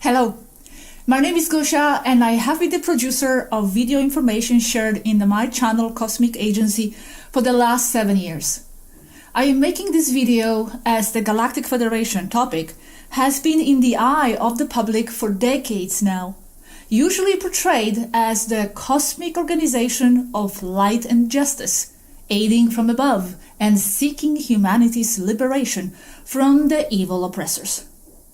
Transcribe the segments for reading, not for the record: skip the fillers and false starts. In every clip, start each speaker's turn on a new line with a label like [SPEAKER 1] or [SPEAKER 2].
[SPEAKER 1] Hello, my name is Gosha and I have been the producer of video information shared in my channel Cosmic Agency for the last 7 years. I am making this video as the Galactic Federation topic has been in the eye of the public for decades now, usually portrayed as the cosmic organization of light and justice, aiding from above and seeking humanity's liberation from the evil oppressors,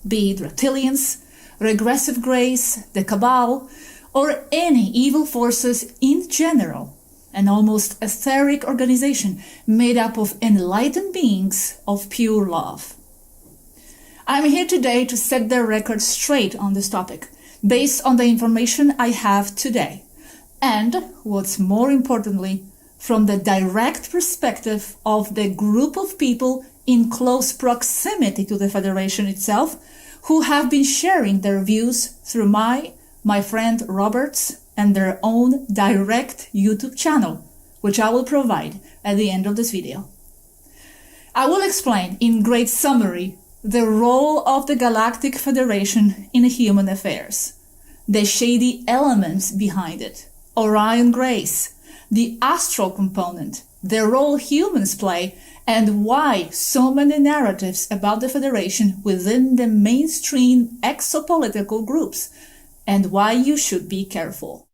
[SPEAKER 1] be it reptilians, regressive grays, the Cabal, or any evil forces in general, an almost etheric organization made up of enlightened beings of pure love. I'm here today to set the record straight on this topic, based on the information I have today, and, what's more importantly, from the direct perspective of the group of people in close proximity to the Federation itself, who have been sharing their views through my friend Robert's and their own direct YouTube channel, which I will provide at the end of this video. I will explain in great summary the role of the Galactic Federation in human affairs, the shady elements behind it, Orion Grace, the Astral component, the role humans play, and why so many narratives about the Federation within the mainstream exopolitical groups, and why you should be careful.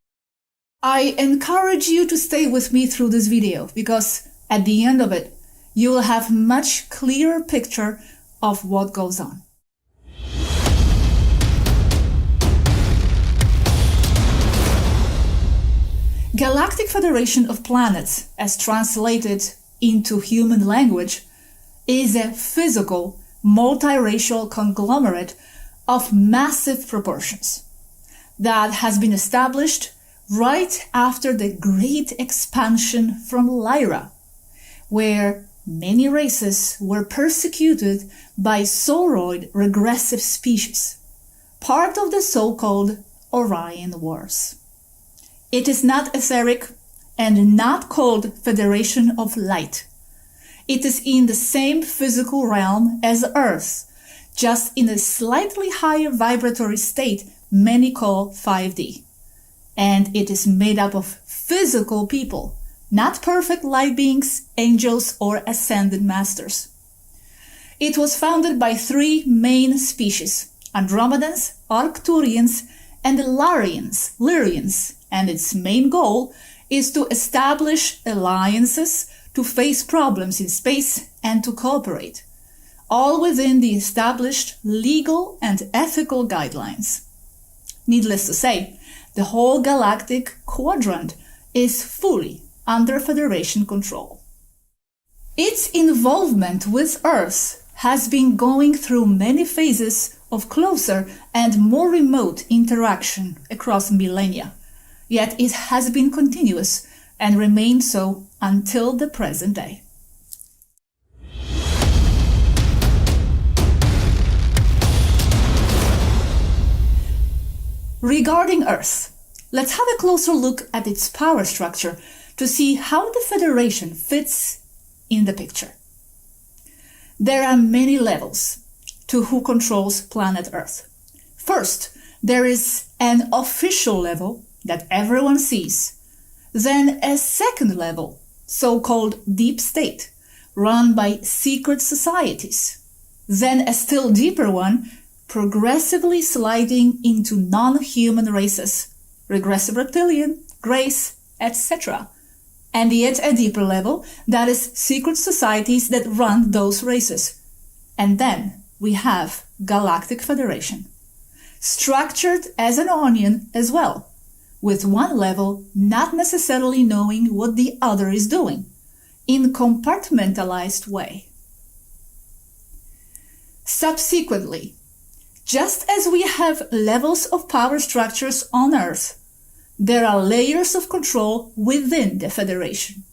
[SPEAKER 1] I encourage you to stay with me through this video, because at the end of it, you will have much clearer picture of what goes on. Galactic Federation of Planets, as translated into human language, is a physical, multiracial conglomerate of massive proportions that has been established right after the great expansion from Lyra, where many races were persecuted by Sauroid regressive species, part of the so-called Orion Wars. It is not etheric and not called Federation of Light. It is in the same physical realm as Earth, just in a slightly higher vibratory state many call 5D. And it is made up of physical people, not perfect light beings, angels, or ascended masters. It was founded by 3 main species, Andromedans, Arcturians, and Lyrians, and its main goal is to establish alliances to face problems in space and to cooperate, all within the established legal and ethical guidelines. Needless to say, the whole galactic quadrant is fully under Federation control. Its involvement with Earth has been going through many phases of closer and more remote interaction across millennia, yet it has been continuous and remained so until the present day. Regarding Earth, let's have a closer look at its power structure to see how the Federation fits in the picture. There are many levels to who controls planet Earth. First, there is an official level that everyone sees, then a second level, so-called deep state, run by secret societies, then a still deeper one, progressively sliding into non-human races, regressive reptilian, grays, etc., and yet a deeper level that is secret societies that run those races. And then we have Galactic Federation, structured as an onion as well, with one level not necessarily knowing what the other is doing, in compartmentalized way. Subsequently, just as we have levels of power structures on Earth, there are layers of control within the Federation.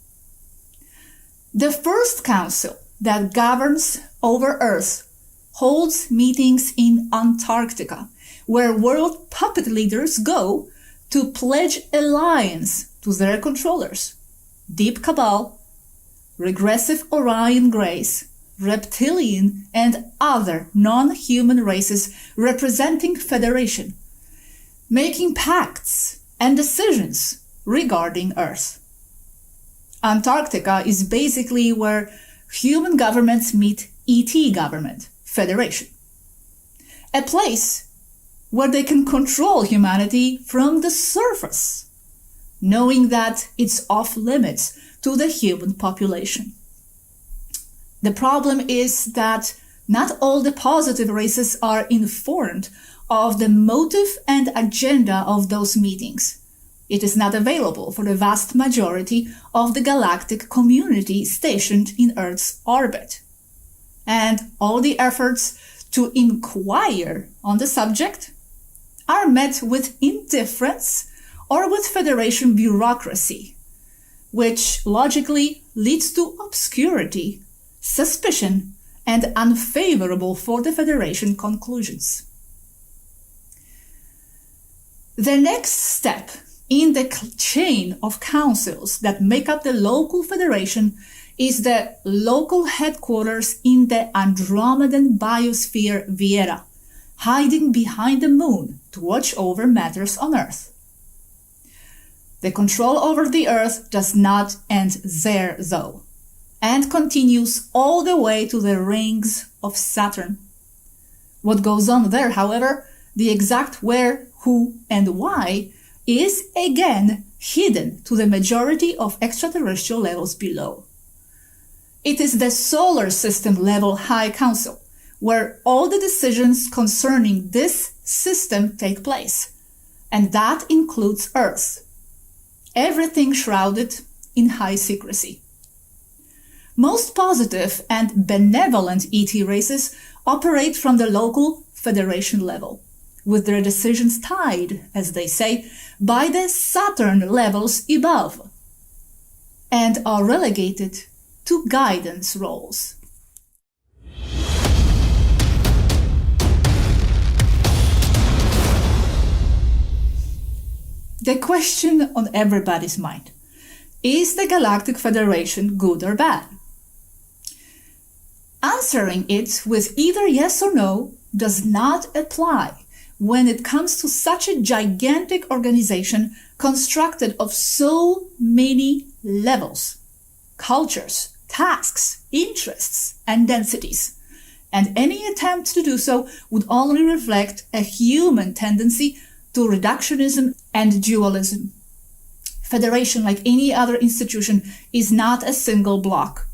[SPEAKER 1] The first council that governs over Earth holds meetings in Antarctica, where world puppet leaders go to pledge alliance to their controllers, Deep Cabal, regressive Orion Grays, reptilian, and other non-human races representing Federation, making pacts and decisions regarding Earth. Antarctica is basically where human governments meet ET government, Federation. A place where they can control humanity from the surface, knowing that it's off limits to the human population. The problem is that not all the positive races are informed of the motive and agenda of those meetings. It is not available for the vast majority of the galactic community stationed in Earth's orbit. And all the efforts to inquire on the subject are met with indifference or with Federation bureaucracy, which logically leads to obscurity, suspicion, and unfavorable for the Federation conclusions. The next step in the chain of councils that make up the local Federation is the local headquarters in the Andromedan biosphere Viera, hiding behind the moon to watch over matters on Earth. The control over the Earth does not end there, though, and continues all the way to the rings of Saturn. What goes on there, however, the exact where, who, and why, is again hidden to the majority of extraterrestrial levels below. It is the solar system level High Council, where all the decisions concerning this system take place, and that includes Earth. Everything shrouded in high secrecy. Most positive and benevolent ET races operate from the local Federation level, with their decisions tied, as they say, by the Saturn levels above, and are relegated to guidance roles. The question on everybody's mind: is the Galactic Federation good or bad? Answering it with either yes or no does not apply when it comes to such a gigantic organization constructed of so many levels, cultures, tasks, interests, and densities. And any attempt to do so would only reflect a human tendency to reductionism and dualism. Federation, like any other institution, is not a single block.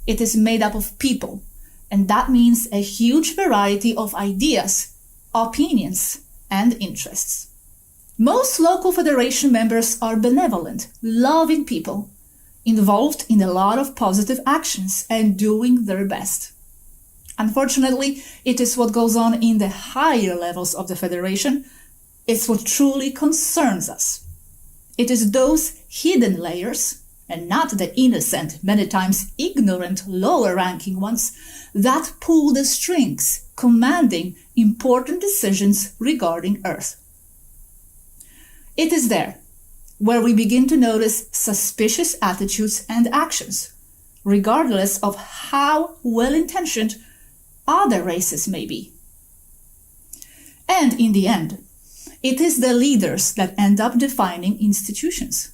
[SPEAKER 1] It is made up of people, and that means a huge variety of ideas, opinions, and interests. Most local Federation members are benevolent, loving people, involved in a lot of positive actions and doing their best. Unfortunately, it is what goes on in the higher levels of the Federation. It's what truly concerns us. It is those hidden layers, and not the innocent, many times ignorant, lower-ranking ones, that pull the strings, commanding important decisions regarding Earth. It is there where we begin to notice suspicious attitudes and actions, regardless of how well-intentioned other races may be. And in the end, it is the leaders that end up defining institutions.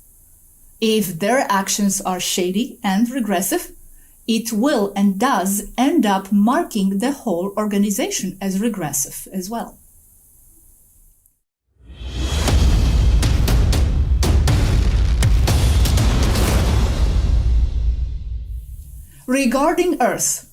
[SPEAKER 1] If their actions are shady and regressive, it will and does end up marking the whole organization as regressive as well. Regarding Earth,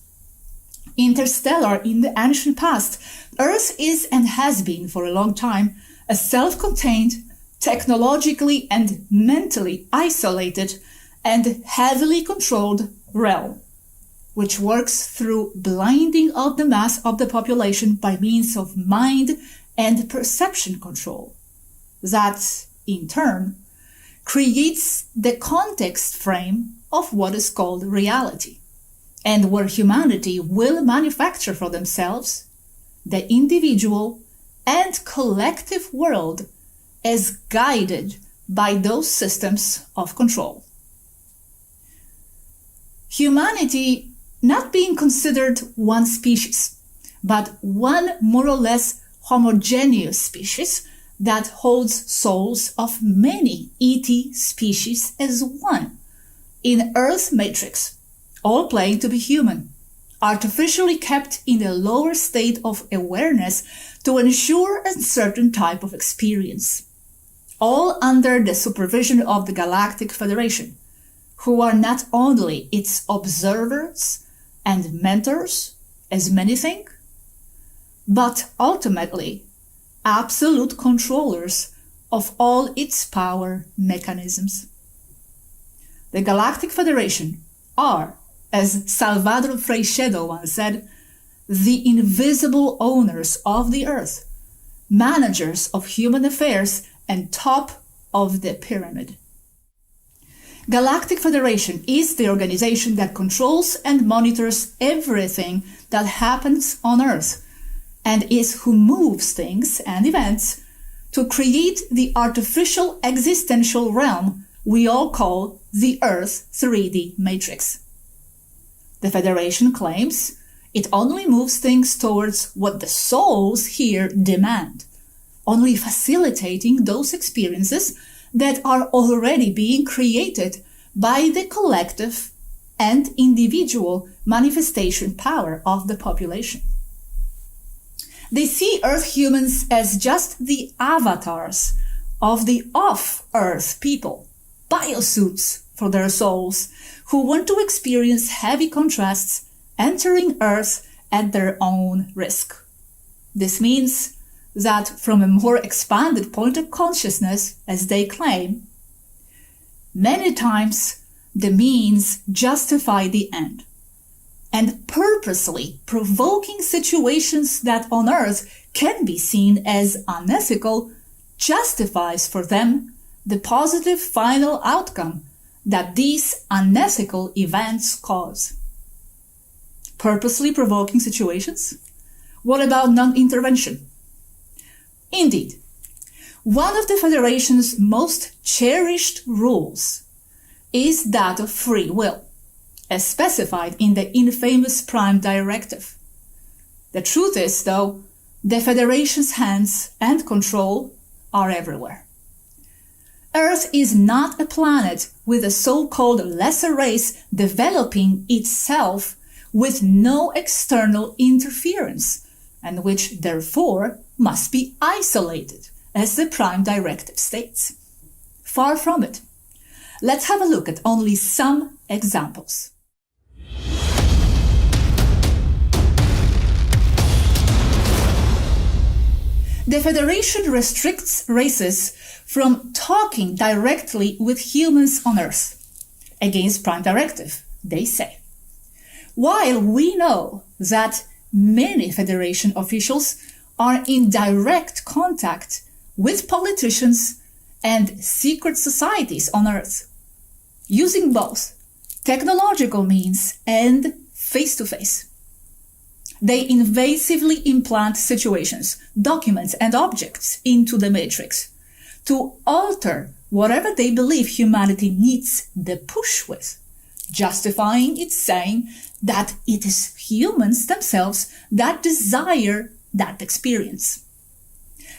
[SPEAKER 1] Interstellar, in the ancient past, Earth is and has been for a long time a self-contained, technologically and mentally isolated and heavily controlled realm, which works through blinding of the mass of the population by means of mind and perception control. That, in turn, creates the context frame of what is called reality, and where humanity will manufacture for themselves the individual and collective world as guided by those systems of control. Humanity not being considered one species, but one more or less homogeneous species that holds souls of many ET species as one, in Earth matrix, all playing to be human, artificially kept in a lower state of awareness to ensure a certain type of experience, all under the supervision of the Galactic Federation, who are not only its observers and mentors, as many think, but ultimately absolute controllers of all its power mechanisms. The Galactic Federation are, as Salvador Freixedo once said, the invisible owners of the Earth, managers of human affairs, and top of the pyramid. Galactic Federation is the organization that controls and monitors everything that happens on Earth, and is who moves things and events to create the artificial existential realm we all call the Earth 3D matrix. The Federation claims it only moves things towards what the souls here demand, only facilitating those experiences that are already being created by the collective and individual manifestation power of the population. They see Earth humans as just the avatars of the off-Earth people, biosuits for their souls, who want to experience heavy contrasts entering Earth at their own risk. This means that from a more expanded point of consciousness, as they claim, many times the means justify the end, and purposely provoking situations that on Earth can be seen as unethical justifies for them the positive final outcome that these unethical events cause. Purposely provoking situations? What about non-intervention? Indeed, one of the Federation's most cherished rules is that of free will, as specified in the infamous Prime Directive. The truth is, though, the Federation's hands and control are everywhere. Earth is not a planet with a so-called lesser race developing itself with no external interference, and which therefore must be isolated, as the Prime Directive states. Far from it. Let's have a look at only some examples. The Federation restricts races from talking directly with humans on Earth, against Prime Directive, they say. While we know that many Federation officials are in direct contact with politicians and secret societies on Earth, using both technological means and face-to-face. They invasively implant situations, documents, and objects into the matrix to alter whatever they believe humanity needs the push with, justifying it, saying that it is humans themselves that desire that experience.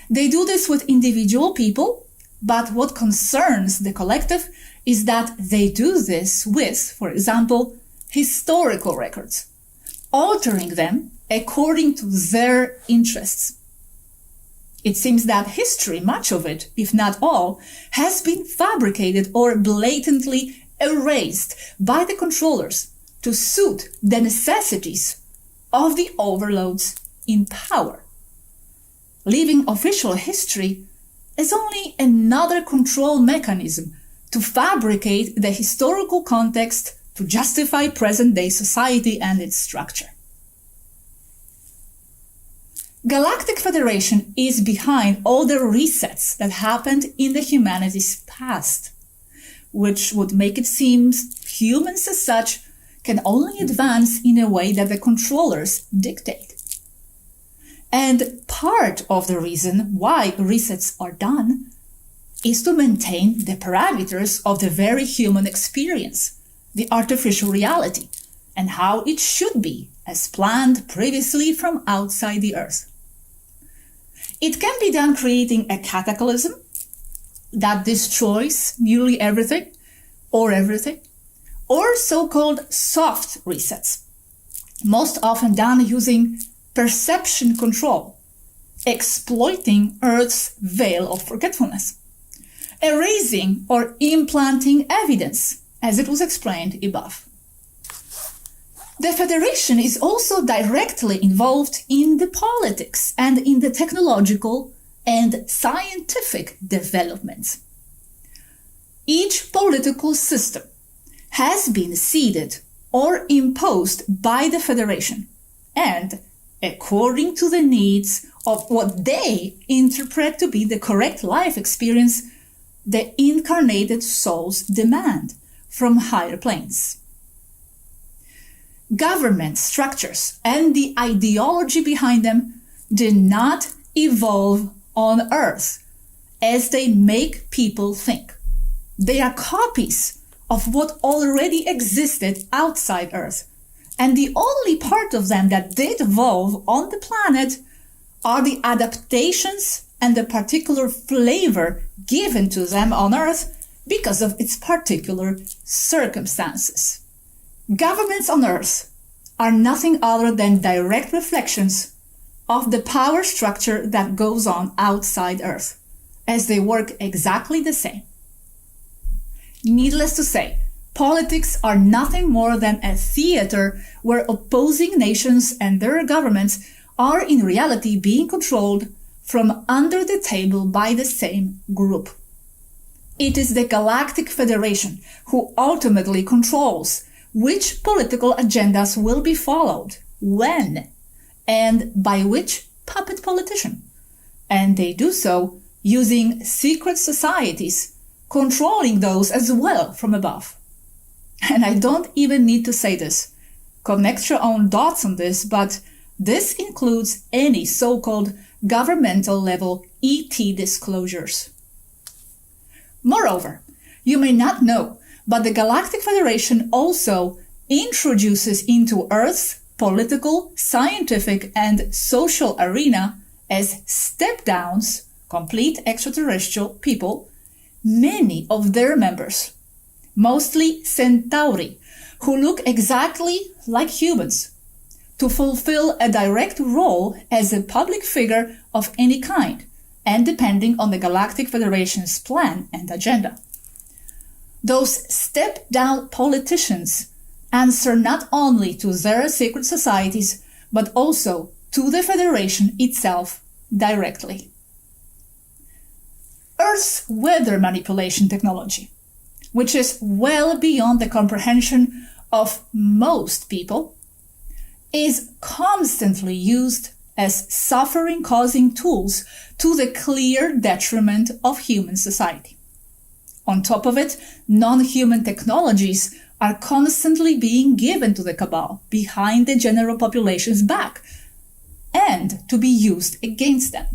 [SPEAKER 1] They do this with individual people, but what concerns the collective is that they do this with, for example, historical records, altering them according to their interests. It seems that history, much of it, if not all, has been fabricated or blatantly erased by the controllers to suit the necessities of the overlords in power, leaving official history as only another control mechanism to fabricate the historical context to justify present-day society and its structure. Galactic Federation is behind all the resets that happened in the humanity's past, which would make it seem humans as such can only advance in a way that the controllers dictate. And part of the reason why resets are done is to maintain the parameters of the very human experience, the artificial reality, and how it should be, as planned previously from outside the Earth. It can be done creating a cataclysm that destroys nearly everything, or so-called soft resets, most often done using perception control, exploiting Earth's veil of forgetfulness, erasing or implanting evidence, as it was explained above. The Federation is also directly involved in the politics and in the technological and scientific developments. Each political system has been seeded or imposed by the Federation, and according to the needs of what they interpret to be the correct life experience the incarnated souls demand from higher planes. Government structures and the ideology behind them did not evolve on Earth as they make people think. They are copies of what already existed outside Earth, and the only part of them that did evolve on the planet are the adaptations and the particular flavor given to them on Earth because of its particular circumstances. Governments on Earth are nothing other than direct reflections of the power structure that goes on outside Earth, as they work exactly the same. Needless to say, politics are nothing more than a theater where opposing nations and their governments are in reality being controlled from under the table by the same group. It is the Galactic Federation who ultimately controls which political agendas will be followed, when, and by which puppet politician. And they do so using secret societies, controlling those as well from above. And I don't even need to say this. Connect your own dots on this, but this includes any so-called governmental level ET disclosures. Moreover, you may not know, but the Galactic Federation also introduces into Earth's political, scientific, and social arena as step-downs, complete extraterrestrial people, many of their members, mostly Centauri, who look exactly like humans, to fulfill a direct role as a public figure of any kind, and depending on the Galactic Federation's plan and agenda. Those step-down politicians answer not only to their secret societies, but also to the Federation itself directly. Earth's weather manipulation technology, which is well beyond the comprehension of most people, is constantly used as suffering-causing tools to the clear detriment of human society. On top of it, non-human technologies are constantly being given to the Cabal behind the general population's back and to be used against them,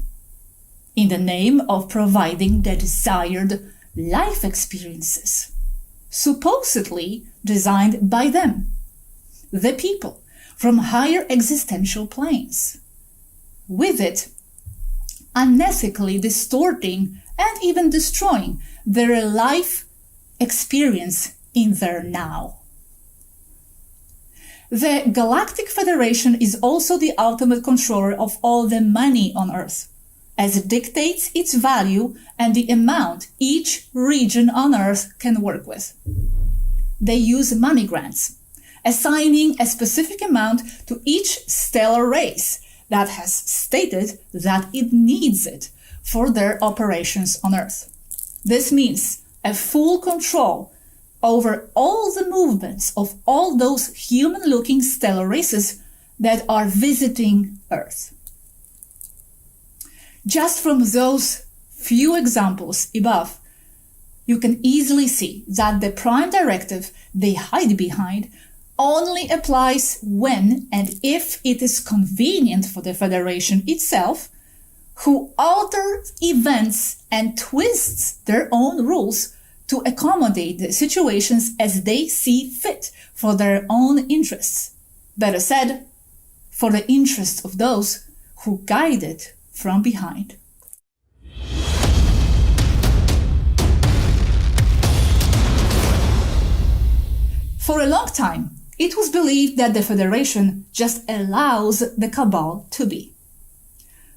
[SPEAKER 1] in the name of providing the desired life experiences, supposedly designed by them, the people, from higher existential planes. With it, unethically distorting and even destroying their life experience in their now. The Galactic Federation is also the ultimate controller of all the money on Earth, as it dictates its value and the amount each region on Earth can work with. They use money grants, assigning a specific amount to each stellar race that has stated that it needs it for their operations on Earth. This means a full control over all the movements of all those human-looking stellar races that are visiting Earth. Just from those few examples above, you can easily see that the prime directive they hide behind only applies when and if it is convenient for the Federation itself, who alters events and twists their own rules to accommodate the situations as they see fit for their own interests. Better said, for the interests of those who guide it from behind. For a long time, it was believed that the Federation just allows the Cabal to be.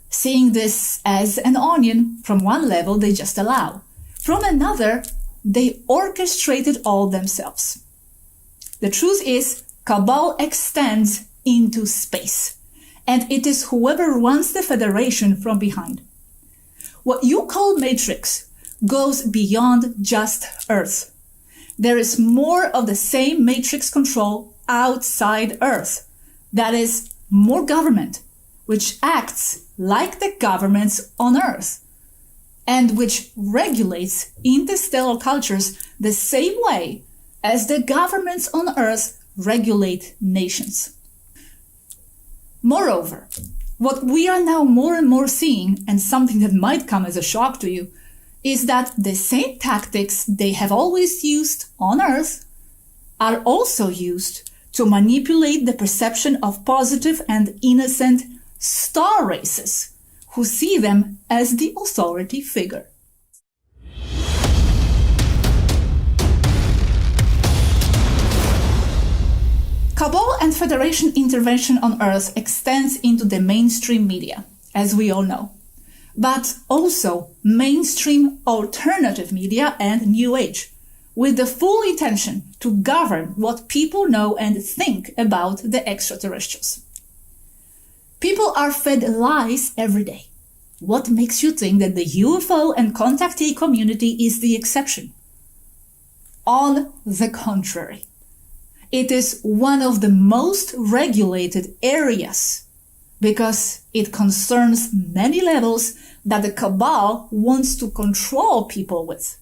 [SPEAKER 1] Seeing this as an onion, from one level they just allow, from another they orchestrated all themselves. The truth is, Cabal extends into space, and it is whoever runs the Federation from behind. What you call Matrix goes beyond just Earth. There is more of the same matrix control outside Earth. That is, more government, which acts like the governments on Earth, and which regulates interstellar cultures the same way as the governments on Earth regulate nations. Moreover, what we are now more and more seeing, and something that might come as a shock to you, is that the same tactics they have always used on Earth are also used to manipulate the perception of positive and innocent star races who see them as the authority figure. Cabal and Federation intervention on Earth extends into the mainstream media, as we all know, but also mainstream alternative media and New Age, with the full intention to govern what people know and think about the extraterrestrials. People are fed lies every day. What makes you think that the UFO and contactee community is the exception? On the contrary, it is one of the most regulated areas because it concerns many levels that the Cabal wants to control people with.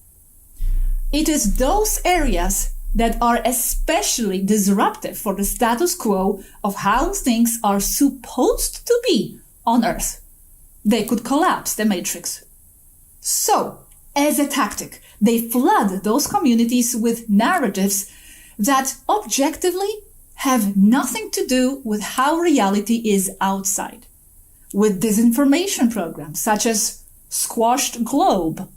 [SPEAKER 1] It is those areas that are especially disruptive for the status quo of how things are supposed to be on Earth. They could collapse the matrix. So, as a tactic, they flood those communities with narratives that objectively have nothing to do with how reality is outside, with disinformation programs such as Squashed Globe,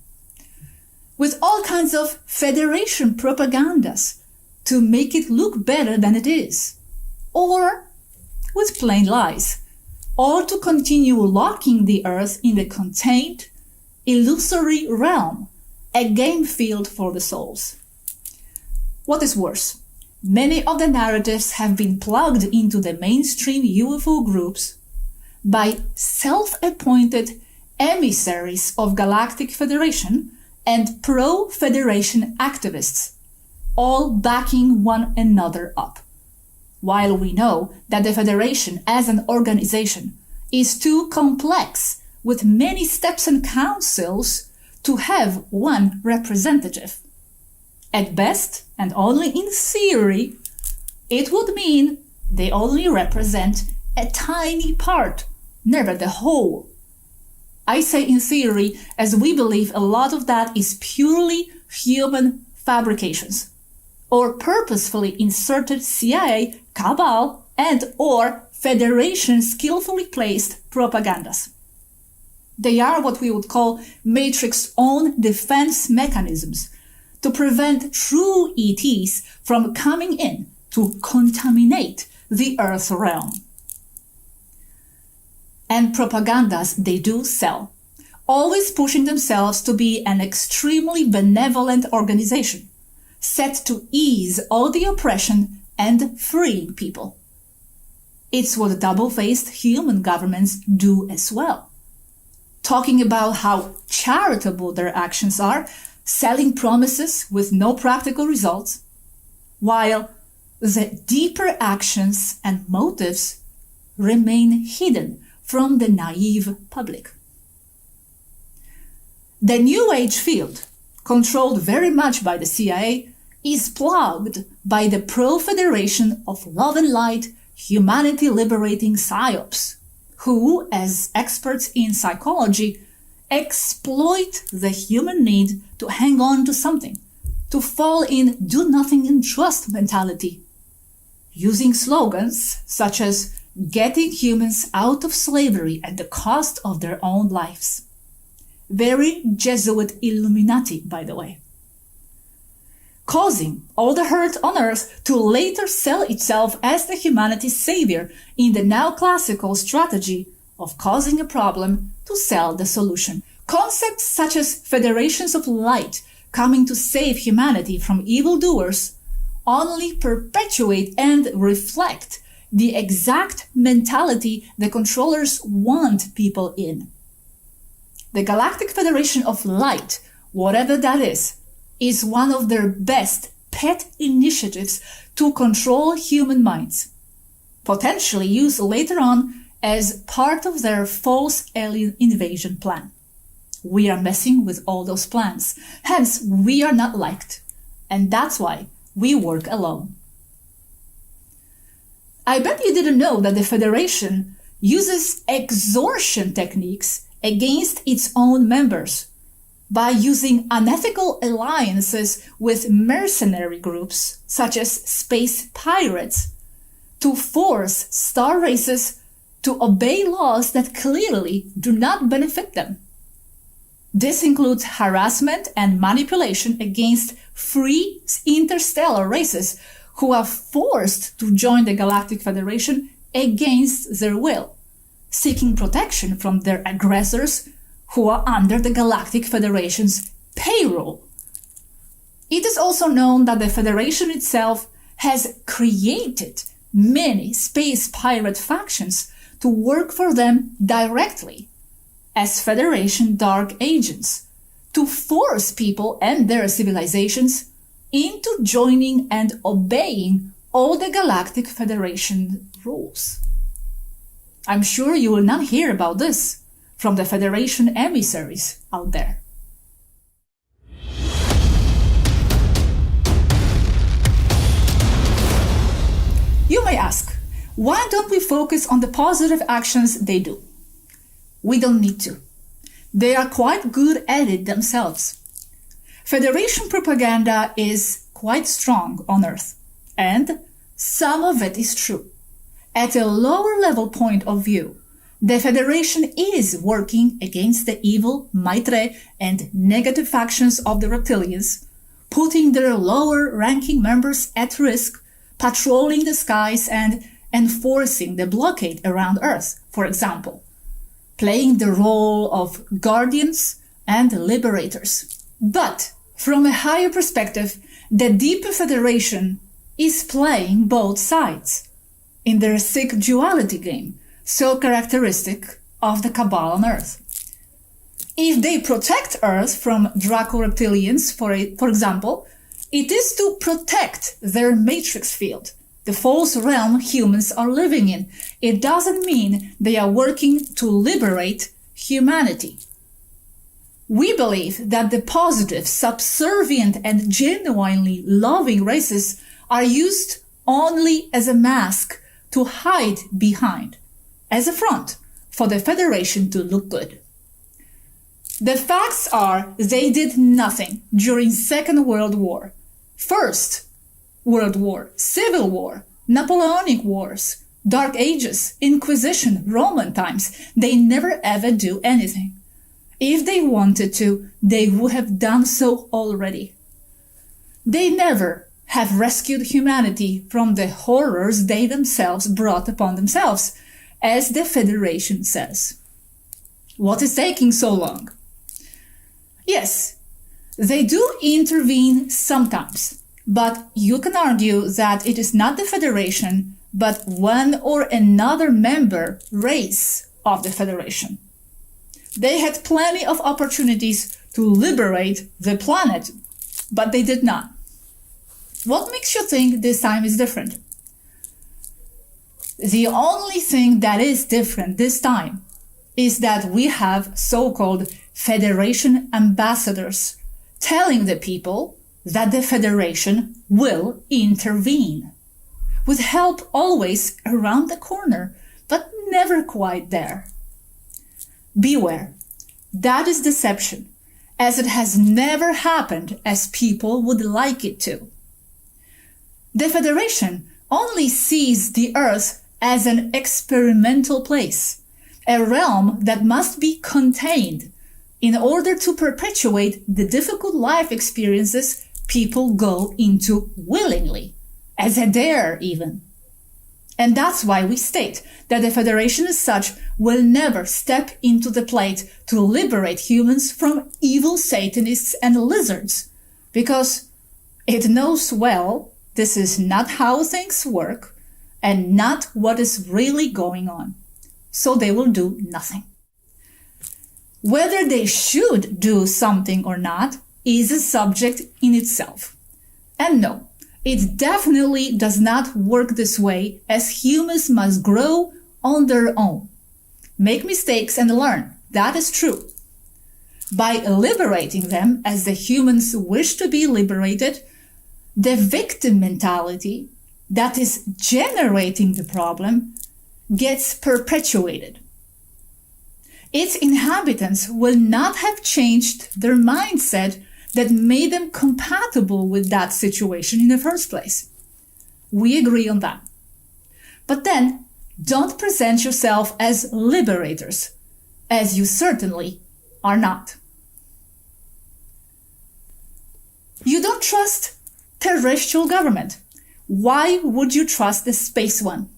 [SPEAKER 1] with all kinds of Federation propagandas to make it look better than it is, or with plain lies, all to continue locking the Earth in the contained, illusory realm, a game field for the souls. What is worse, many of the narratives have been plugged into the mainstream UFO groups by self-appointed emissaries of Galactic Federation and pro-Federation activists, all backing one another up. While we know that the Federation as an organization is too complex with many steps and councils to have one representative. At best, and only in theory, it would mean they only represent a tiny part, never the whole. I say in theory, as we believe a lot of that is purely human fabrications, or purposefully inserted CIA, Cabal, and or Federation skillfully placed propagandas. They are what we would call Matrix's own defense mechanisms to prevent true ETs from coming in to contaminate the Earth realm. And propagandas they do sell, always pushing themselves to be an extremely benevolent organization, set to ease all the oppression and freeing people. It's what double-faced human governments do as well, talking about how charitable their actions are, selling promises with no practical results, while the deeper actions and motives remain hidden from the naive public. The New Age field, controlled very much by the CIA, is plugged by the pro-Federation of Love and Light humanity liberating psyops, who, as experts in psychology, exploit the human need to hang on to something, to fall in do nothing and trust mentality, using slogans such as getting humans out of slavery at the cost of their own lives. Very Jesuit Illuminati, by the way. Causing all the hurt on Earth to later sell itself as the humanity's savior in the now classical strategy of causing a problem to sell the solution. Concepts such as federations of light coming to save humanity from evildoers only perpetuate and reflect the exact mentality the controllers want people in. The Galactic Federation of Light, whatever that is one of their best pet initiatives to control human minds, potentially used later on as part of their false alien invasion plan. We are messing with all those plans, hence we are not liked, and that's why we work alone. I bet you didn't know that the Federation uses extortion techniques against its own members by using unethical alliances with mercenary groups such as space pirates to force star races to obey laws that clearly do not benefit them. This includes harassment and manipulation against free interstellar races who are forced to join the Galactic Federation against their will, seeking protection from their aggressors who are under the Galactic Federation's payroll. It is also known that the Federation itself has created many space pirate factions to work for them directly as Federation dark agents, to force people and their civilizations into joining and obeying all the Galactic Federation rules. I'm sure you will not hear about this from the Federation emissaries out there. You may ask, why don't we focus on the positive actions they do? We don't need to. They are quite good at it themselves. Federation propaganda is quite strong on Earth, and some of it is true. At a lower level point of view, the Federation is working against the evil, Maitre, and negative factions of the reptilians, putting their lower ranking members at risk, patrolling the skies and enforcing the blockade around Earth, for example, playing the role of guardians and liberators. But from a higher perspective, the deeper Federation is playing both sides in their sick duality game, so characteristic of the Cabal on Earth. If they protect Earth from Draco reptilians, for example, it is to protect their matrix field, the false realm humans are living in. It doesn't mean they are working to liberate humanity. We believe that the positive, subservient, and genuinely loving races are used only as a mask to hide behind, as a front for the Federation to look good. The facts are they did nothing during Second World War, First World War, Civil War, Napoleonic Wars, Dark Ages, Inquisition, Roman times. They never ever do anything. If they wanted to, they would have done so already. They never have rescued humanity from the horrors they themselves brought upon themselves, as the Federation says. What is taking so long? Yes, they do intervene sometimes, but you can argue that it is not the Federation, but one or another member race of the Federation. They had plenty of opportunities to liberate the planet, but they did not. What makes you think this time is different? The only thing that is different this time is that we have so-called Federation ambassadors telling the people that the Federation will intervene, with help always around the corner, but never quite there. Beware, that is deception, as it has never happened as people would like it to. The Federation only sees the Earth as an experimental place, a realm that must be contained in order to perpetuate the difficult life experiences people go into willingly, as a dare even. And that's why we state that the Federation as such will never step into the plate to liberate humans from evil Satanists and lizards, because it knows well this is not how things work and not what is really going on. So they will do nothing. Whether they should do something or not is a subject in itself. And no, it definitely does not work this way, as humans must grow on their own. Make mistakes and learn. That is true. By liberating them as the humans wish to be liberated, the victim mentality that is generating the problem gets perpetuated. Its inhabitants will not have changed their mindset that made them compatible with that situation in the first place. We agree on that. But then, don't present yourself as liberators, as you certainly are not. You don't trust terrestrial government. Why would you trust the space one?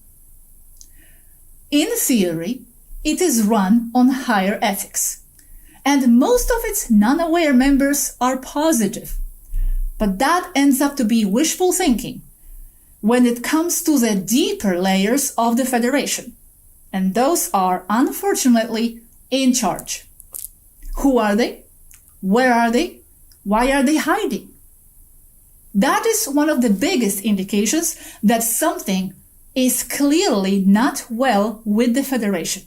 [SPEAKER 1] In theory, it is run on higher ethics, and most of its non-aware members are positive. But that ends up to be wishful thinking when it comes to the deeper layers of the Federation, and those are, unfortunately, in charge. Who are they? Where are they? Why are they hiding? That is one of the biggest indications that something is clearly not well with the Federation.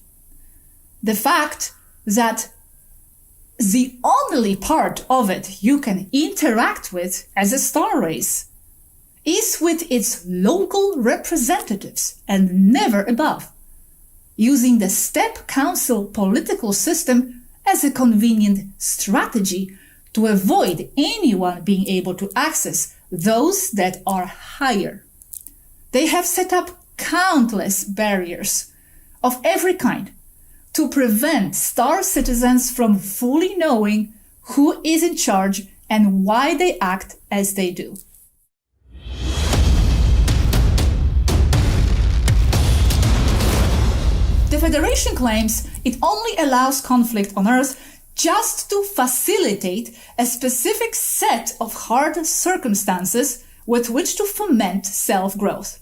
[SPEAKER 1] The fact that the only part of it you can interact with as a star race is with its local representatives and never above, using the step council political system as a convenient strategy to avoid anyone being able to access those that are higher. They have set up countless barriers of every kind to prevent star citizens from fully knowing who is in charge and why they act as they do. The Federation claims it only allows conflict on Earth just to facilitate a specific set of hard circumstances with which to foment self-growth.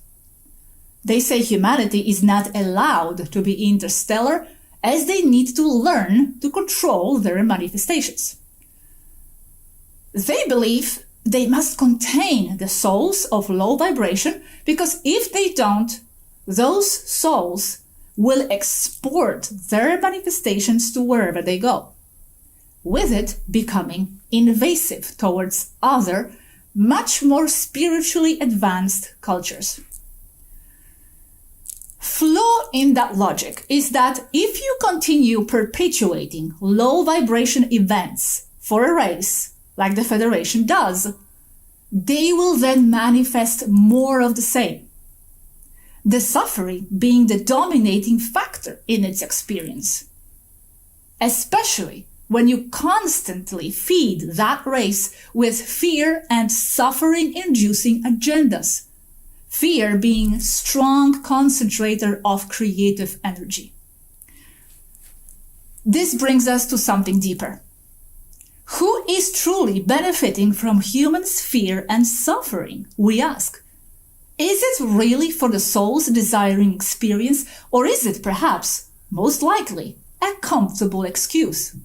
[SPEAKER 1] They say humanity is not allowed to be interstellar, as they need to learn to control their manifestations. They believe they must contain the souls of low vibration, because if they don't, those souls will export their manifestations to wherever they go, with it becoming invasive towards other, much more spiritually advanced cultures. Flaw in that logic is that if you continue perpetuating low vibration events for a race, like the Federation does, they will then manifest more of the same, the suffering being the dominating factor in its experience. Especially when you constantly feed that race with fear and suffering-inducing agendas, fear being strong concentrator of creative energy. This brings us to something deeper. Who is truly benefiting from humans' fear and suffering, we ask? Is it really for the soul's desiring experience, or is it perhaps, most likely, a comfortable excuse?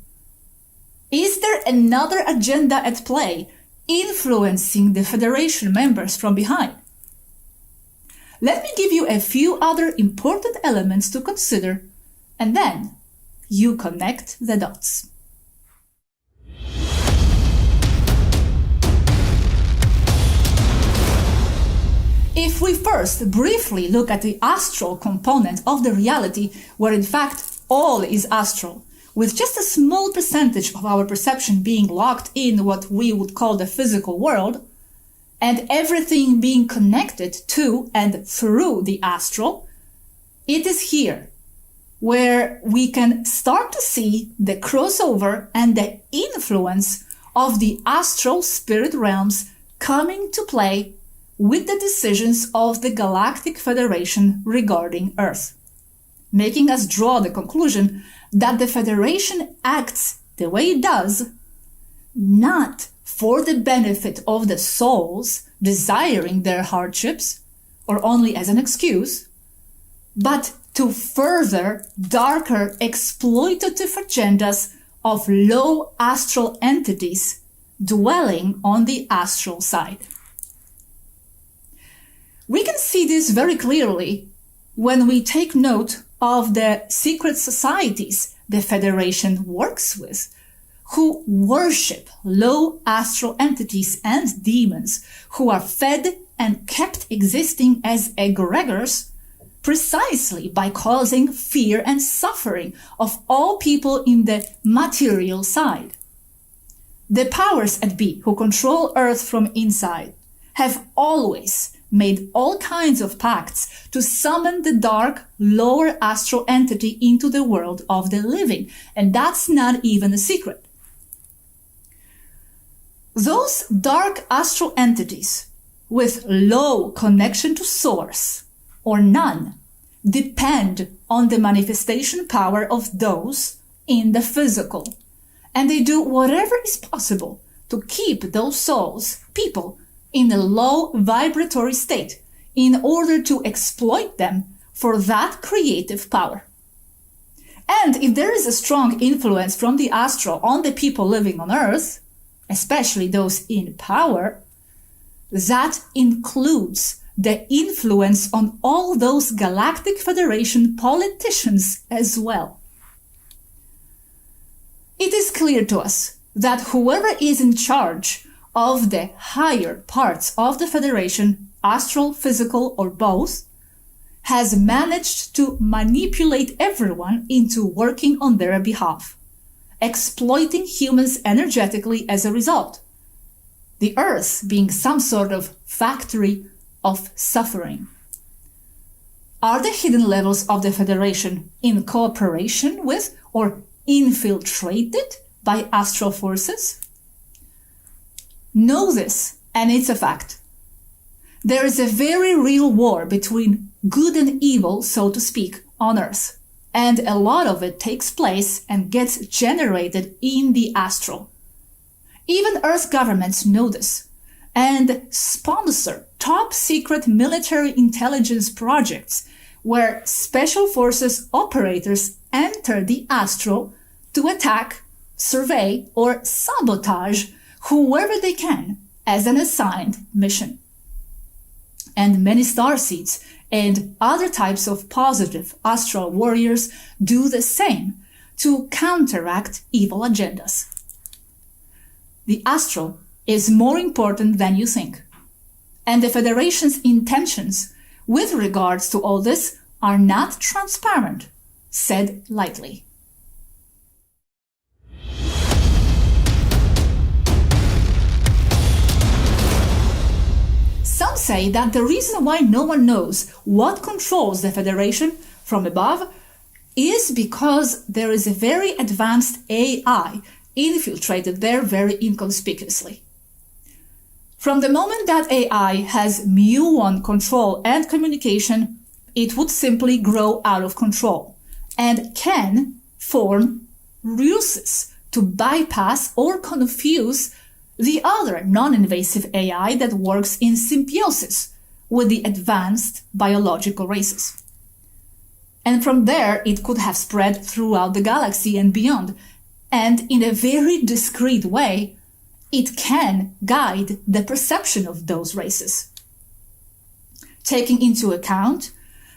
[SPEAKER 1] Is there another agenda at play influencing the Federation members from behind? Let me give you a few other important elements to consider, and then you connect the dots. If we first briefly look at the astral component of the reality, where in fact all is astral, with just a small percentage of our perception being locked in what we would call the physical world, and everything being connected to and through the astral, it is here where we can start to see the crossover and the influence of the astral spirit realms coming to play with the decisions of the Galactic Federation regarding Earth, making us draw the conclusion that the Federation acts the way it does, not for the benefit of the souls desiring their hardships, or only as an excuse, but to further darker exploitative agendas of low astral entities dwelling on the astral side. We can see this very clearly when we take note of the secret societies the Federation works with, who worship low astral entities and demons who are fed and kept existing as egregors precisely by causing fear and suffering of all people in the material side. The powers at be who control Earth from inside have always made all kinds of pacts to summon the dark, lower astral entity into the world of the living, and that's not even a secret. Those dark astral entities with low connection to source, or none, depend on the manifestation power of those in the physical, and they do whatever is possible to keep those souls, people, in a low vibratory state in order to exploit them for that creative power. And if there is a strong influence from the astral on the people living on Earth, especially those in power, that includes the influence on all those Galactic Federation politicians as well. It is clear to us that whoever is in charge of the higher parts of the Federation, astral, physical, or both, has managed to manipulate everyone into working on their behalf, exploiting humans energetically as a result, the Earth being some sort of factory of suffering. Are the hidden levels of the Federation in cooperation with or infiltrated by astral forces? Know this, and it's a fact. There is a very real war between good and evil, so to speak, on Earth, and a lot of it takes place and gets generated in the astral. Even Earth governments know this, and sponsor top-secret military intelligence projects where special forces operators enter the astral to attack, survey, or sabotage whoever they can as an assigned mission. And many starseeds and other types of positive astral warriors do the same to counteract evil agendas. The astral is more important than you think, and the Federation's intentions with regards to all this are not transparent, said lightly. Some say that the reason why no one knows what controls the Federation from above is because there is a very advanced AI infiltrated there very inconspicuously. From the moment that AI has mu-1 control and communication, it would simply grow out of control and can form ruses to bypass or confuse the other non-invasive AI that works in symbiosis with the advanced biological races. And from there, it could have spread throughout the galaxy and beyond, and in a very discreet way, it can guide the perception of those races, taking into account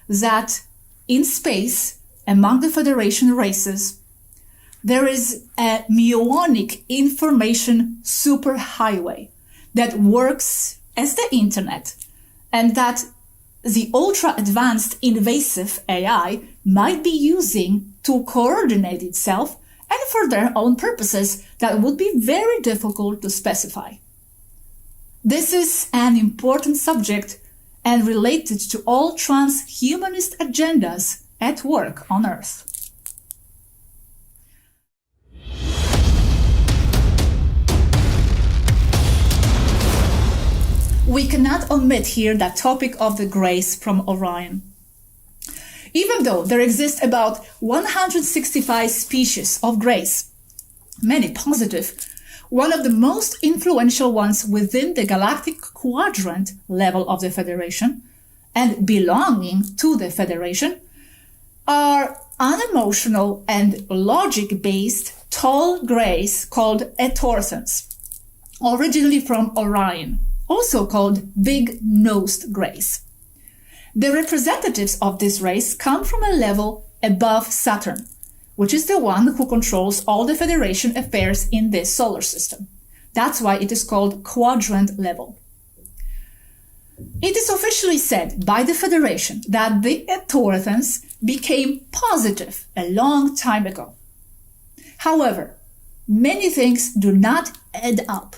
[SPEAKER 1] that in space, among the Federation races, there is a muonic information superhighway that works as the internet, and that the ultra-advanced invasive AI might be using to coordinate itself and for their own purposes that would be very difficult to specify. This is an important subject and related to all transhumanist agendas at work on Earth. We cannot omit here that topic of the Grays from Orion. Even though there exist about 165 species of Grays, many positive, one of the most influential ones within the galactic quadrant level of the Federation and belonging to the Federation are unemotional and logic-based tall Grays called Etorthans, originally from Orion, also called big-nosed Grays. The representatives of this race come from a level above Saturn, which is the one who controls all the Federation affairs in this solar system. That's why it is called quadrant level. It is officially said by the Federation that the Etorthans became positive a long time ago. However, many things do not add up.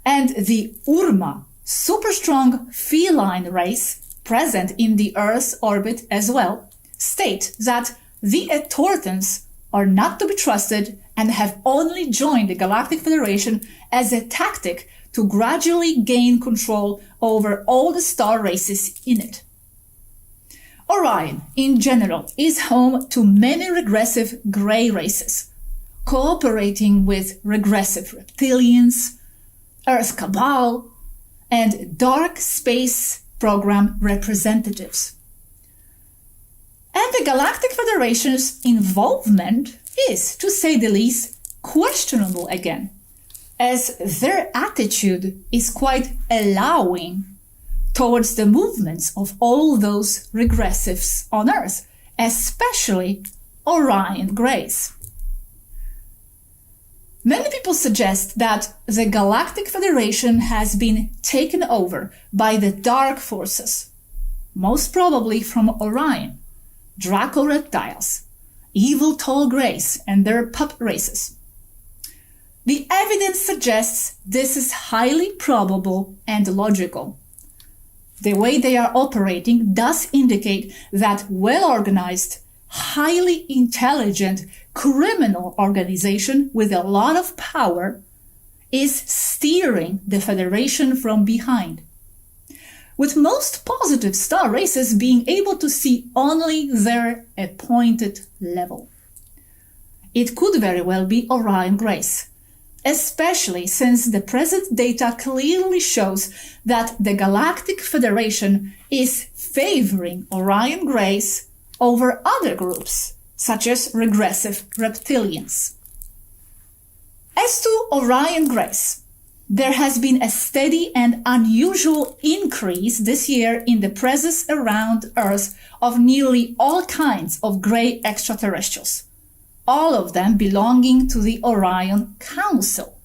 [SPEAKER 1] And the Urma, super strong feline race, present in the Earth's orbit as well, state that the Etorthans are not to be trusted and have only joined the Galactic Federation as a tactic to gradually gain control over all the star races in it. Orion, in general, is home to many regressive gray races, cooperating with regressive reptilians, Earth Cabal, and dark space program representatives. And the Galactic Federation's involvement is, to say the least, questionable again, as their attitude is quite allowing towards the movements of all those regressives on Earth, especially Orion Grays. Many people suggest that the Galactic Federation has been taken over by the dark forces, most probably from Orion, Draco reptiles, evil tall Grays, and their pup races. The evidence suggests this is highly probable and logical. The way they are operating does indicate that well-organized, highly intelligent criminal organization with a lot of power is steering the Federation from behind, with most positive star races being able to see only their appointed level. It could very well be Orion Grace, especially since the present data clearly shows that the Galactic Federation is favoring Orion Grace over other groups, such as regressive reptilians. As to Orion Grace, there has been a steady and unusual increase this year in the presence around Earth of nearly all kinds of gray extraterrestrials, all of them belonging to the Orion Council,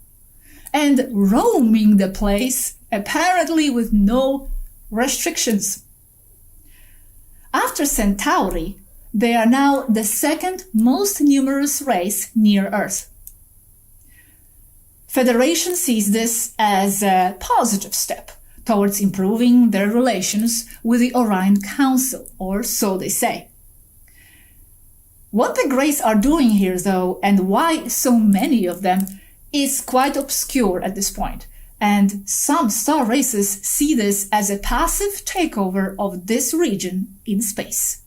[SPEAKER 1] and roaming the place apparently with no restrictions. After Centauri, they are now the second most numerous race near Earth. Federation sees this as a positive step towards improving their relations with the Orion Council, or so they say. What the Grays are doing here, though, and why so many of them, is quite obscure at this point, and some star races see this as a passive takeover of this region in space.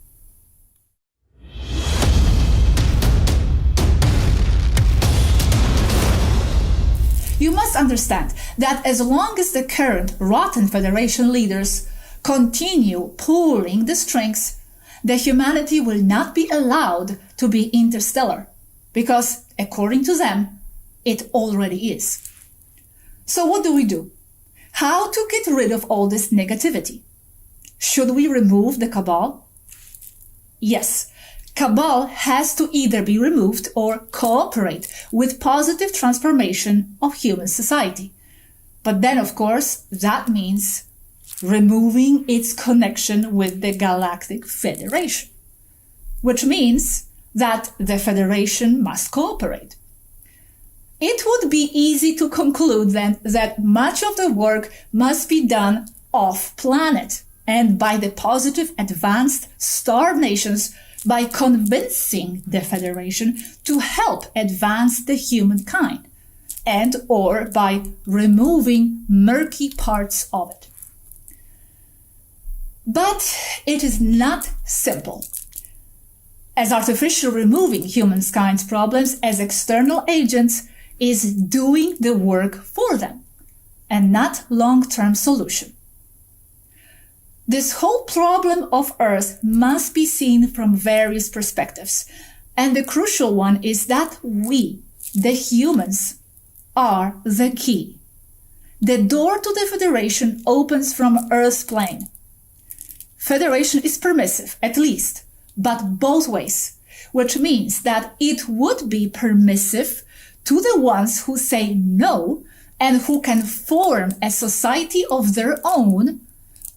[SPEAKER 1] You must understand that as long as the current rotten Federation leaders continue pulling the strings, the humanity will not be allowed to be interstellar, because, according to them, it already is. So what do? How to get rid of all this negativity? Should we remove the Cabal? Yes, Cabal has to either be removed or cooperate with positive transformation of human society. But then, of course, that means removing its connection with the Galactic Federation, which means that the Federation must cooperate. It would be easy to conclude then that much of the work must be done off-planet and by the positive advanced star nations by convincing the Federation to help advance the humankind and or by removing murky parts of it. But it is not simple, as artificial removing humankind's problems as external agents is doing the work for them and not long-term solution. This whole problem of Earth must be seen from various perspectives, and the crucial one is that we, the humans, are the key. The door to the Federation opens from Earth's plane. Federation is permissive, at least, but both ways, which means that it would be permissive to the ones who say no and who can form a society of their own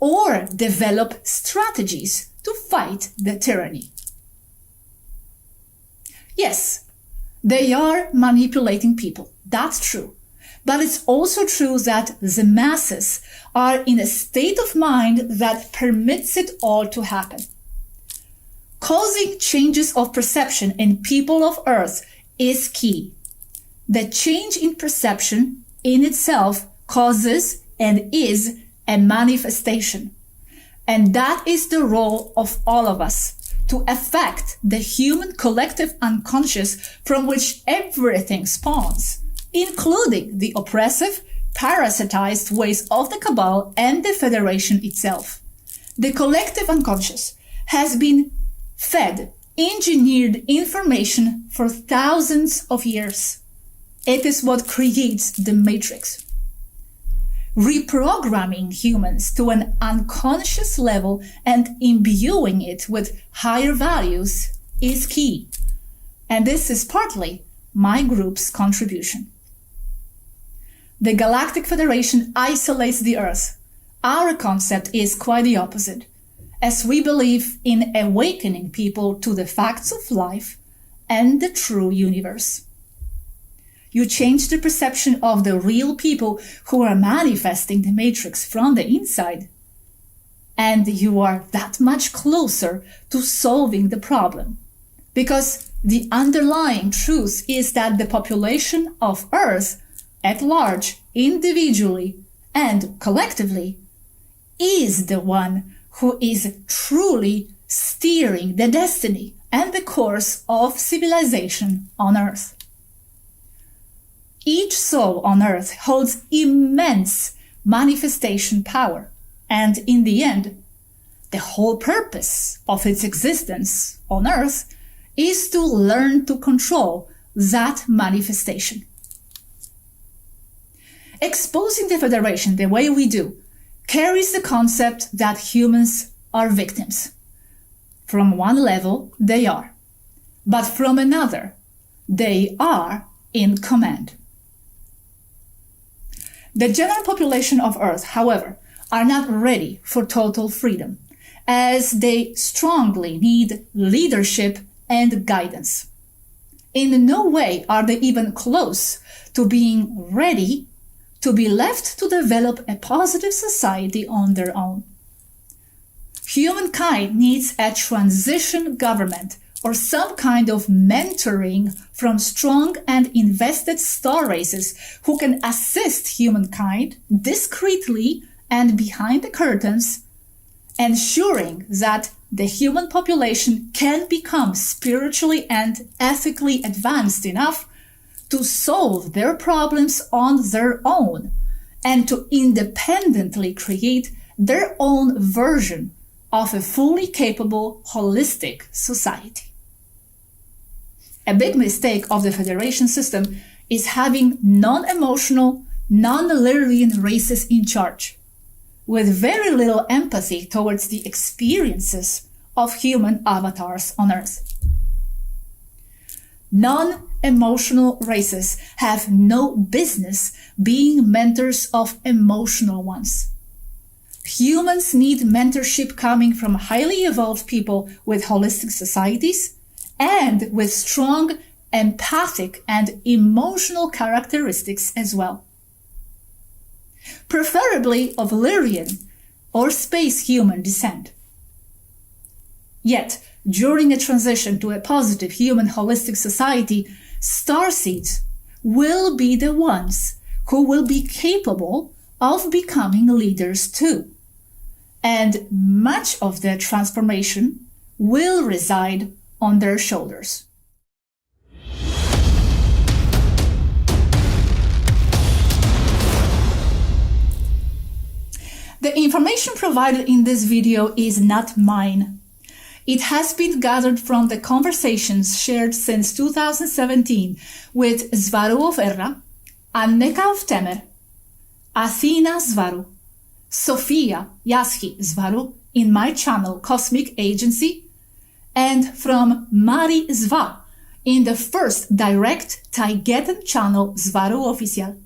[SPEAKER 1] or develop strategies to fight the tyranny. Yes, they are manipulating people. That's true. But it's also true that the masses are in a state of mind that permits it all to happen. Causing changes of perception in people of Earth is key. The change in perception in itself causes and is a manifestation. And that is the role of all of us, to affect the human collective unconscious from which everything spawns, including the oppressive, parasitized ways of the Cabal and the Federation itself. The collective unconscious has been fed engineered information for thousands of years. It is what creates the matrix. Reprogramming humans to an unconscious level and imbuing it with higher values is key. And this is partly my group's contribution. The Galactic Federation isolates the Earth. Our concept is quite the opposite, as we believe in awakening people to the facts of life and the true universe. You change the perception of the real people who are manifesting the matrix from the inside, and you are that much closer to solving the problem. Because the underlying truth is that the population of Earth at large, individually and collectively, is the one who is truly steering the destiny and the course of civilization on Earth. Each soul on Earth holds immense manifestation power, and in the end, the whole purpose of its existence on Earth is to learn to control that manifestation. Exposing the Federation the way we do carries the concept that humans are victims. From one level, they are, but from another, they are in command. The general population of Earth, however, are not ready for total freedom, as they strongly need leadership and guidance. In no way are they even close to being ready to be left to develop a positive society on their own. Humankind needs a transition government or some kind of mentoring from strong and invested star races who can assist humankind discreetly and behind the curtains, ensuring that the human population can become spiritually and ethically advanced enough to solve their problems on their own and to independently create their own version of a fully capable, holistic society. A big mistake of the Federation system is having non-emotional, non-Lyrian races in charge, with very little empathy towards the experiences of human avatars on Earth. Non-emotional races have no business being mentors of emotional ones. Humans need mentorship coming from highly evolved people with holistic societies and with strong empathic and emotional characteristics as well. Preferably of Lyrian or space human descent. Yet, during a transition to a positive human holistic society, starseeds will be the ones who will be capable of becoming leaders too. And much of their transformation will reside on their shoulders. The information provided in this video is not mine. It has been gathered from the conversations shared since 2017 with Svaru of Erra, Anneka of Temer, Athena Svaru, Sofia Yaski Svaru in my channel Cosmic Agency, and from Mari Swa in the first direct Taygetan channel Svaru Official.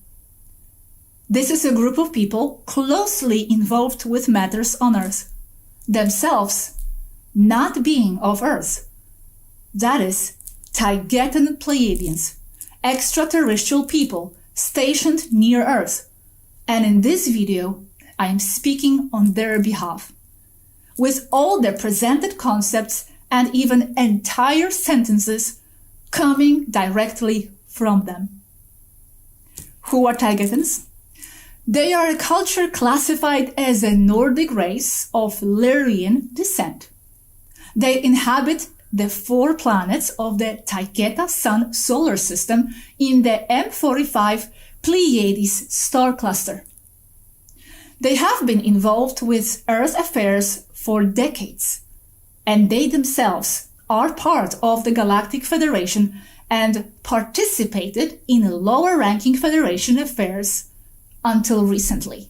[SPEAKER 1] This is a group of people closely involved with matters on Earth, themselves not being of Earth. That is, Taygetan Pleiadians, extraterrestrial people stationed near Earth. And in this video, I am speaking on their behalf, with all the presented concepts and even entire sentences coming directly from them. Who are Taygetans? They are a culture classified as a Nordic race of Lyrian descent. They inhabit the 4 planets of the Taygetan Sun solar system in the M45 Pleiades star cluster. They have been involved with Earth affairs for decades, and they themselves are part of the Galactic Federation and participated in lower-ranking Federation affairs until recently.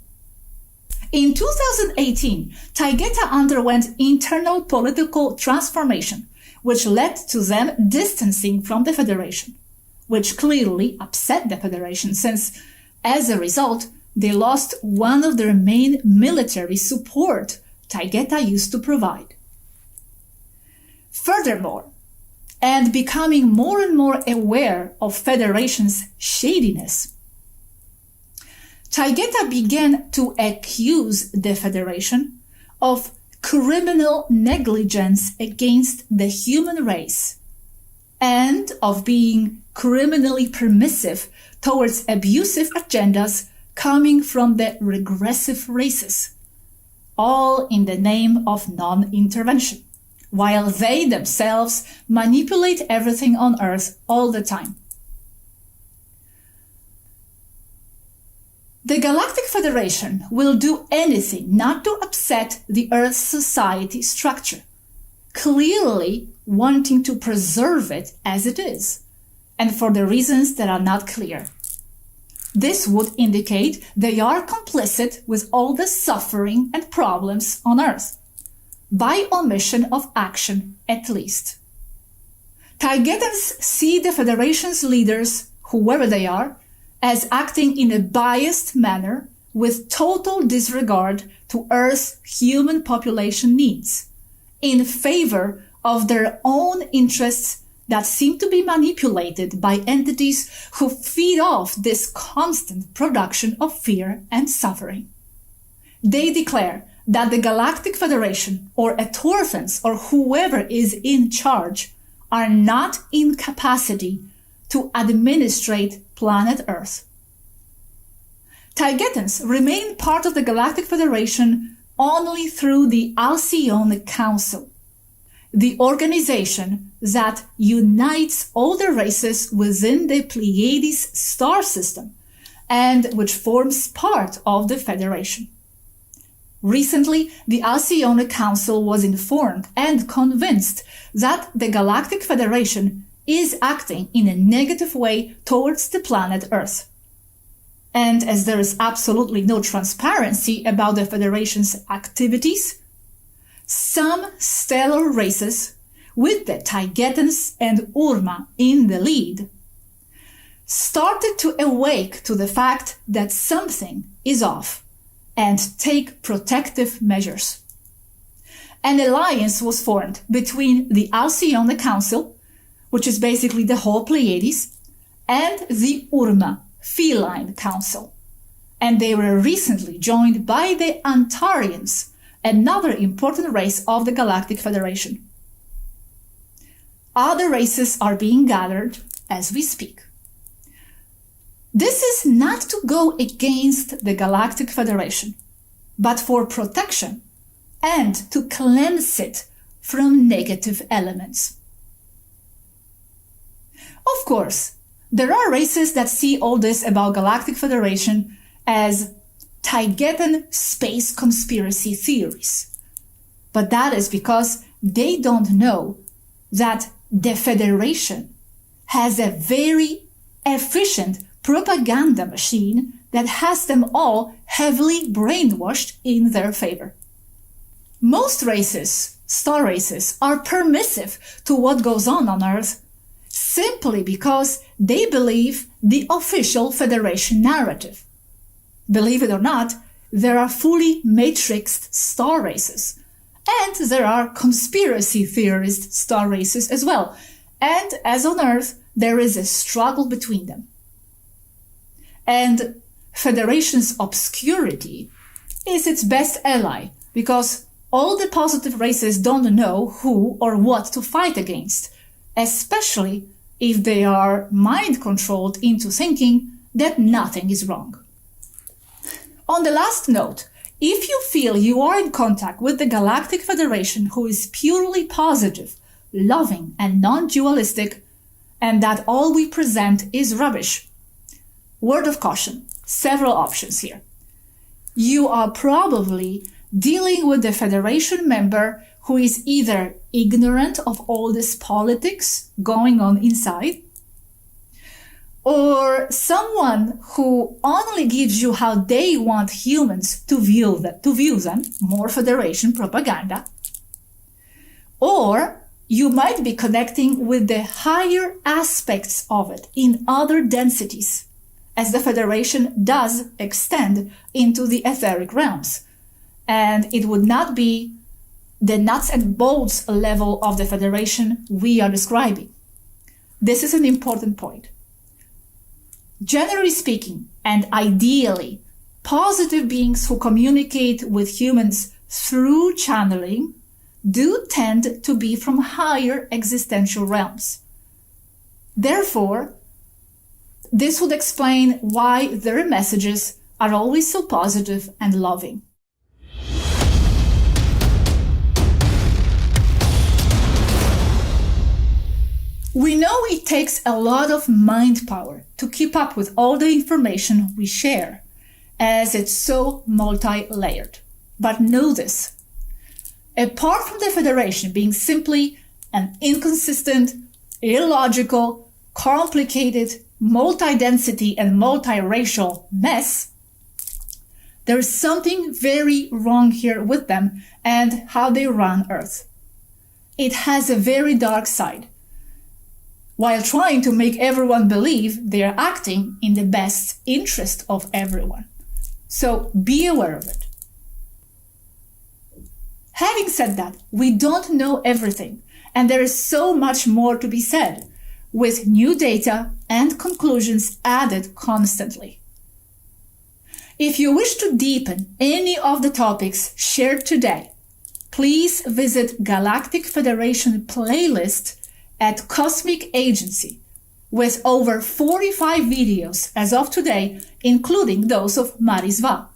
[SPEAKER 1] In 2018, Taygetan underwent internal political transformation, which led to them distancing from the Federation, which clearly upset the Federation since, as a result, they lost one of their main military support Taygetan used to provide. Furthermore, and becoming more and more aware of Federation's shadiness, Taygetan began to accuse the Federation of criminal negligence against the human race and of being criminally permissive towards abusive agendas coming from the regressive races, all in the name of non-intervention, while they themselves manipulate everything on Earth all the time. The Galactic Federation will do anything not to upset the Earth's society structure, clearly wanting to preserve it as it is, and for the reasons that are not clear. This would indicate they are complicit with all the suffering and problems on Earth, by omission of action at least. Taygetans see the Federation's leaders, whoever they are, as acting in a biased manner with total disregard to Earth's human population needs, in favor of their own interests that seem to be manipulated by entities who feed off this constant production of fear and suffering. They declare that the Galactic Federation, or Etorphans, or whoever is in charge, are not in capacity to administrate planet Earth. Taygetans remain part of the Galactic Federation only through the Alcyone Council, the organization that unites all the races within the Pleiades star system and which forms part of the Federation. Recently, the Alcyone Council was informed and convinced that the Galactic Federation is acting in a negative way towards the planet Earth. And as there is absolutely no transparency about the Federation's activities, some stellar races, with the Taygetans and Urma in the lead, started to awake to the fact that something is off and take protective measures. An alliance was formed between the Alcyone Council, which is basically the whole Pleiades, and the Urma, Feline Council. And they were recently joined by the Antarians, another important race of the Galactic Federation. Other races are being gathered as we speak. This is not to go against the Galactic Federation, but for protection and to cleanse it from negative elements. Of course, there are races that see all this about Galactic Federation as Taygetan space conspiracy theories. But that is because they don't know that the Federation has a very efficient propaganda machine that has them all heavily brainwashed in their favor. Most races, star races, are permissive to what goes on Earth simply because they believe the official Federation narrative. Believe it or not, there are fully matrixed star races, and there are conspiracy theorist star races as well. And as on Earth, there is a struggle between them. And Federation's obscurity is its best ally, because all the positive races don't know who or what to fight against, especially if they are mind-controlled into thinking that nothing is wrong. On the last note, if you feel you are in contact with the Galactic Federation who is purely positive, loving, and non-dualistic, and that all we present is rubbish, word of caution, several options here. You are probably dealing with the Federation member who is either ignorant of all this politics going on inside, or someone who only gives you how they want humans to view them, more Federation propaganda, or you might be connecting with the higher aspects of it in other densities, as the Federation does extend into the etheric realms, and it would not be the nuts and bolts level of the Federation we are describing. This is an important point. Generally speaking, and ideally, positive beings who communicate with humans through channeling do tend to be from higher existential realms. Therefore, this would explain why their messages are always so positive and loving. We know it takes a lot of mind power to keep up with all the information we share, as it's so multi-layered. But know this: apart from the Federation being simply an inconsistent, illogical, complicated, multi-density and multiracial mess, there is something very wrong here with them and how they run Earth. It has a very dark side, while trying to make everyone believe they are acting in the best interest of everyone. So be aware of it. Having said that, we don't know everything, and there is so much more to be said, with new data and conclusions added constantly. If you wish to deepen any of the topics shared today, please visit Galactic Federation playlist at Cosmic Agency, with over 45 videos as of today, including those of Mari Swa.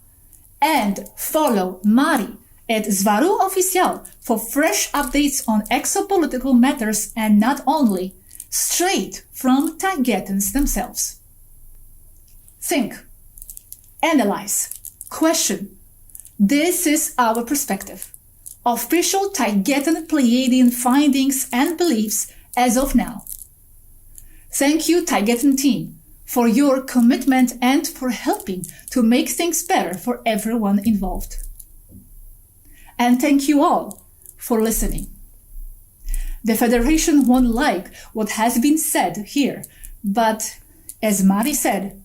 [SPEAKER 1] And follow Mari at Svaru Official for fresh updates on exopolitical matters, and not only, straight from Taygetans themselves. Think, analyze, question. This is our perspective. Official Taygetan Pleiadian findings and beliefs as of now. Thank you, Taygetan team, for your commitment and for helping to make things better for everyone involved. And thank you all for listening. The Federation won't like what has been said here, but as Mari said,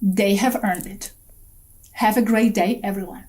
[SPEAKER 1] they have earned it. Have a great day, everyone.